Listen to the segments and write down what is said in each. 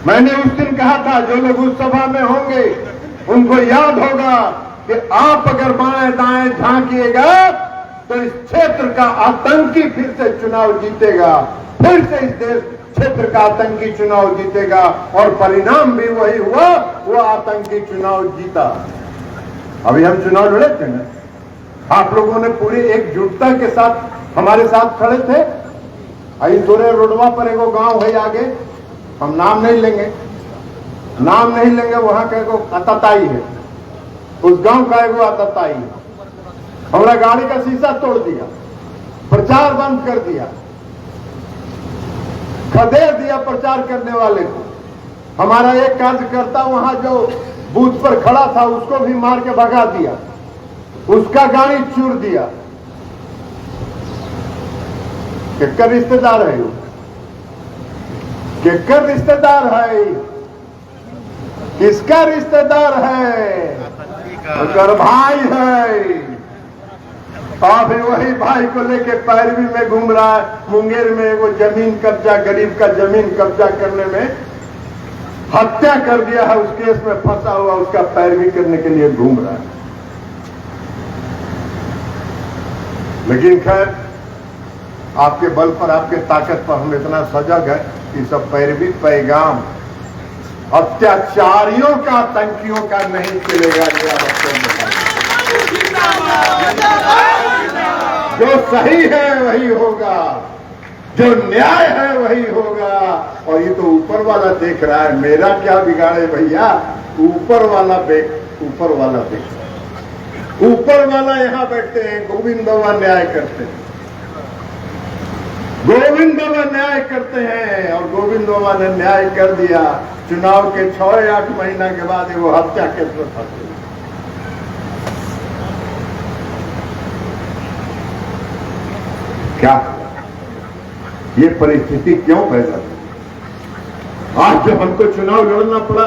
मैंने उस दिन कहा था, जो लोग उस सभा में होंगे उनको याद होगा कि आप अगर बाएं दाएं झांकिएगा तो इस क्षेत्र का आतंकी फिर से चुनाव जीतेगा, फिर से इस देश क्षेत्र का आतंकी चुनाव जीतेगा। और परिणाम भी वही हुआ, वो आतंकी चुनाव जीता। अभी हम चुनाव लड़े थे ना, आप लोगों ने पूरी एकजुटता के साथ हमारे साथ खड़े थे। आई तोरे रोडवा पर एगो गांव है आगे, हम नाम नहीं लेंगे, नाम नहीं लेंगे, वहां का एगो अतताई है, उस गांव का एगो अतताई है। हमारा गाड़ी का शीशा तोड़ दिया, प्रचार बंद कर दिया, खदेड़ दिया प्रचार करने वाले को। हमारा एक कार्यकर्ता वहां जो बूथ पर खड़ा था उसको भी मार के भगा दिया, उसका गाड़ी चूर दिया। केकर रिश्तेदार है, केकर रिश्तेदार है, किसका रिश्तेदार है? अगर भाई है, अभी वही भाई को लेके पैरवी में घूम रहा है। मुंगेर में वो जमीन कब्जा, गरीब का जमीन कब्जा करने में हत्या कर दिया है, उस केस में फंसा हुआ, उसका पैरवी करने के लिए घूम रहा है। लेकिन खैर, आपके बल पर, आपके ताकत पर हम इतना सजग है कि सब पैरवी पैगाम अत्याचारियों का, आतंकियों का नहीं चलेगा। जो सही है वही होगा, जो न्याय है वही होगा। और ये तो ऊपर वाला देख रहा है, मेरा क्या बिगाड़े भैया, ऊपर वाला ऊपर वाला देख, ऊपर वाला यहाँ बैठते हैं, गोविंद बाबा न्याय करते हैं, गोविंद बाबा न्याय करते हैं। और गोविंद बाबा ने न्याय कर दिया। चुनाव के 6 या 8 महीना के बाद वो हत्या केस में फंसे। क्या ये परिस्थिति क्यों पैदा हुई? आज जब हमको चुनाव लड़ना पड़ा,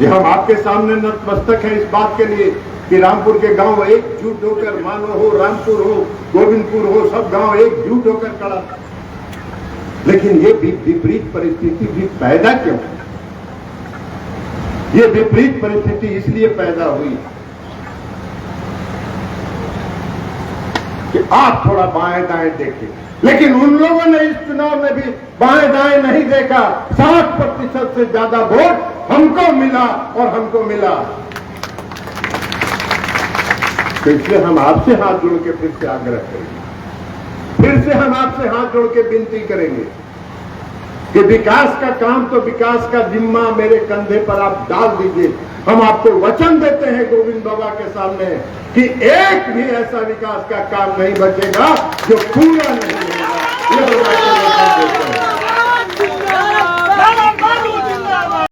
ये हम आपके सामने नतमस्तक हैं इस बात के लिए कि रामपुर के गांव एकजुट होकर, मानो हो रामपुर हो, गोविंदपुर हो, सब गांव एकजुट होकर खड़ा। लेकिन ये विपरीत परिस्थिति भी पैदा क्यों? ये विपरीत परिस्थिति इसलिए पैदा हुई कि आप थोड़ा बाएं दाएं देखें। लेकिन उन लोगों ने इस चुनाव में भी बाएं दाएं नहीं देखा। 60% से ज्यादा वोट हमको मिला और हमको मिला। तो इसलिए हम आपसे हाथ जोड़ के फिर से आग्रह करेंगे, फिर से हम आपसे हाथ जोड़ के विनती करेंगे कि विकास का काम, तो विकास का जिम्मा मेरे कंधे पर आप डाल दीजिए। हम आपको वचन देते हैं गोविंद बाबा के सामने कि एक भी ऐसा विकास का काम नहीं बचेगा जो पूरा नहीं होगा।